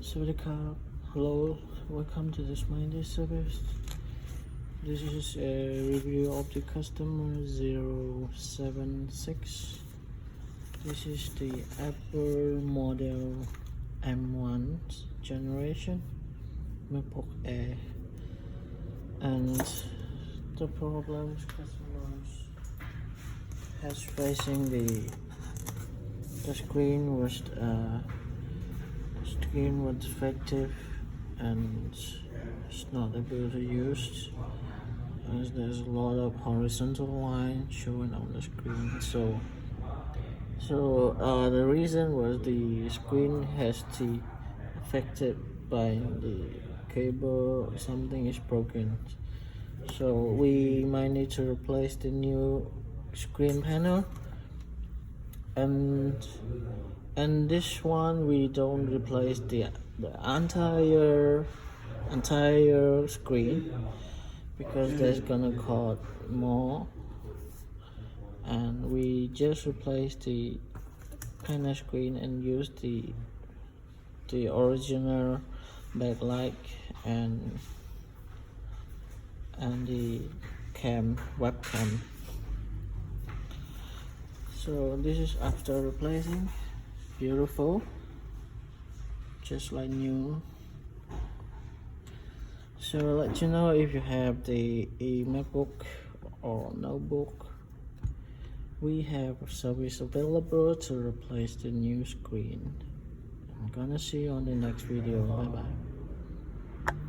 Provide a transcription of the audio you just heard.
Sawadika, hello, welcome to this Monday service. This is a review of the customer 076. This is the Apple model M1 generation Macbook Air, and the problems customers has facing the screen was defective and it's not able to use, as there's a lot of horizontal line showing on the screen. So the reason was the screen has the affected by the cable, something is broken. So we might need to replace the new screen panel, and this one we don't replace the entire screen because that's gonna cost more, and we just replace the panel screen and use the original backlight and the webcam. So this is after replacing. Beautiful, just like new. So I'll let you know if you have the MacBook or notebook. We have a service available to replace the new screen. I'm gonna see you on the next video. Bye bye.